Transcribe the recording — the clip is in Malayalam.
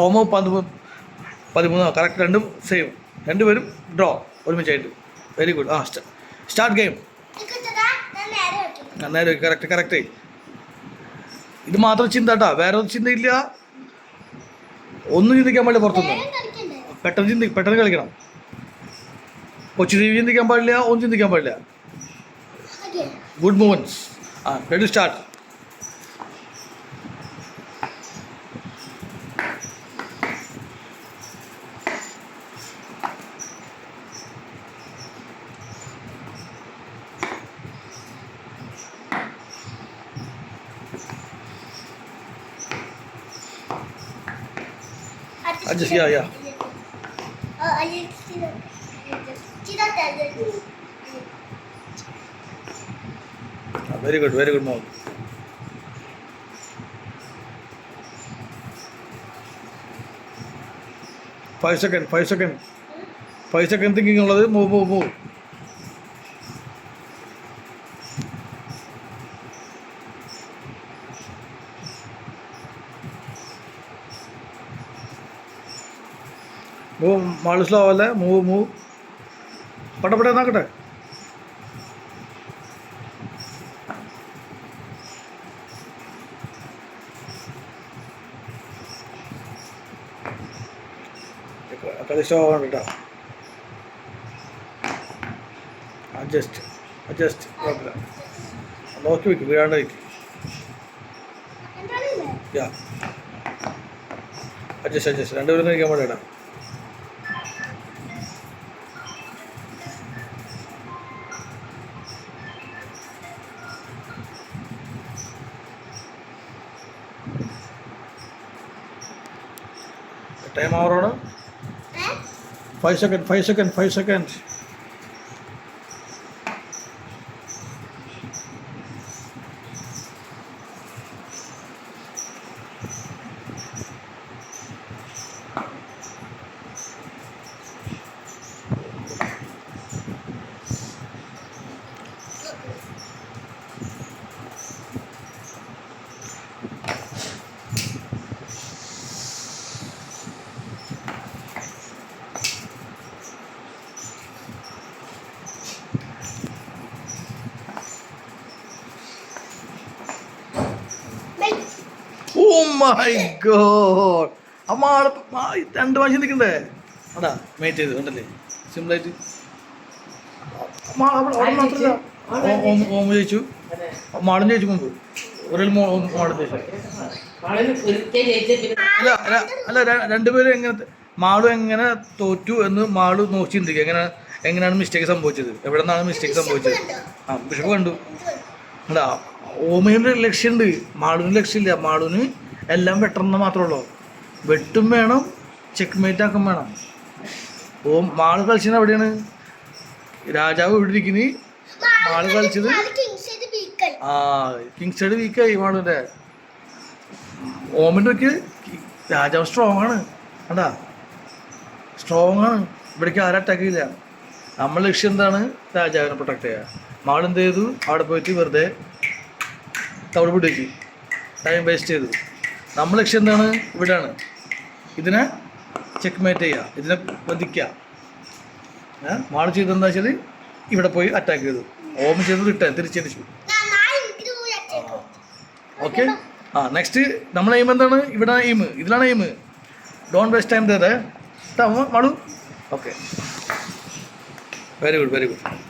ഓമോ 13 കറക്റ്റ്, രണ്ടും സെയിം, രണ്ടുപേരും ഡ്രോ ഒരുമിച്ചായിട്ട്. Very good. Start game. നേരെ കറക്റ്റ്. ഇത് മാത്രം ചിന്ത കേട്ടോ, വേറെ ഒന്നും ചിന്തയില്ല. ഒന്നും ചിന്തിക്കാൻ പാടില്ല പുറത്തുനിന്ന്. പെട്ടെന്ന് കളിക്കണം. കൊച്ചു ടി വി ചിന്തിക്കാൻ പാടില്ല, ഒന്നും ചിന്തിക്കാൻ പാടില്ല. Good movements. Ready start. Adjust, yeah. Very good move. 5 seconds thinking ഉള്ളത്. Move. മാള് സ്ലോ ആവല്ലേ. മൂവ് പട്ടപ്പട്ട എന്നാക്കട്ടെ. കളി സ്ലോ ആവണം കേട്ടോ. അഡ്ജസ്റ്റ് കുഴപ്പമില്ല. നോക്കി വയ്ക്കും, വീഴാണ്ട് വയ്ക്കും. അഡ്ജസ്റ്റ് രണ്ടുപേരും കഴിക്കാൻ പാടില്ല. Time ഓവറാണ്. 5 seconds. Oh my god! അമ്മ 2 പ്രാവശ്യം നിൽക്കണ്ടേ? അടാ മേറ്റ് ചെയ്ത് കണ്ടല്ലേ, സിമ്പിളായിട്ട്. ഓം ചോദിച്ചു, മാളും ചോദിച്ചു മുമ്പ്. മാളും ചോദിച്ചു. അല്ല രണ്ടുപേരും എങ്ങനെ, മാളു എങ്ങനെ തോറ്റു എന്ന് മാളു നോക്കി ചിന്തിക്കുക. എങ്ങനെയാണ് മിസ്റ്റേക്ക് സംഭവിച്ചത്, എവിടെ നിന്നാണ് മിസ്റ്റേക്ക് സംഭവിച്ചത്. ബിഷപ്പ് കണ്ടു. അല്ല ഓമയുടെ ലക്ഷ്യമുണ്ട്, മാളുവിന് ലക്ഷ്യമില്ല. മാളുവിന് എല്ലാം വെട്ടണമെന്ന് മാത്രമേ ഉള്ളൂ. വെട്ടും വേണം, ചെക്ക് മേറ്റ് ആക്കും വേണം. മാള് കളിച്ചത് എവിടെയാണ്? രാജാവ് ഇവിടെ ഇരിക്കുന്നത്. മാള് കളിച്ചത് കിങ് സൈഡ് വീക്കായി മാളുവിൻ്റെ. ഓമിൻ്റെ ഒക്കെ രാജാവ് സ്ട്രോങ് ആണ്. കണ്ടാ, സ്ട്രോങ് ആണ്. ഇവിടേക്ക് ആരും അറ്റാക്ക് ചെയ്യില്ല. നമ്മുടെ ലക്ഷ്യം എന്താണ്? രാജാവിനെ പ്രൊട്ടക്ട് ചെയ്യുക. മാളെന്ത് ചെയ്തു? അവിടെ പോയിട്ട് വെറുതെ തവിട് പിടിച്ചു, ടൈം വേസ്റ്റ് ചെയ്തു. നമ്മുടെ ലക്ഷ്യം എന്താണ്? ഇവിടെയാണ്. ഇതിനെ ചെക്ക് മേറ്റ് ചെയ്യുക, ഇതിനെ വധിക്കുക. മാള് ചെയ്തെന്താ വെച്ചാൽ ഇവിടെ പോയി അറ്റാക്ക് ചെയ്തു. ഓം ചെയ്ത് തിരിച്ചടിച്ചു. ഓക്കെ. നെക്സ്റ്റ് നമ്മുടെ എയിം എന്താണ്? ഇവിടെ എയിം, ഇതിലാണ് എയിം. ഡോണ്ട് വേസ്റ്റ് ടൈം തേതെ മാളു. Okay, very good.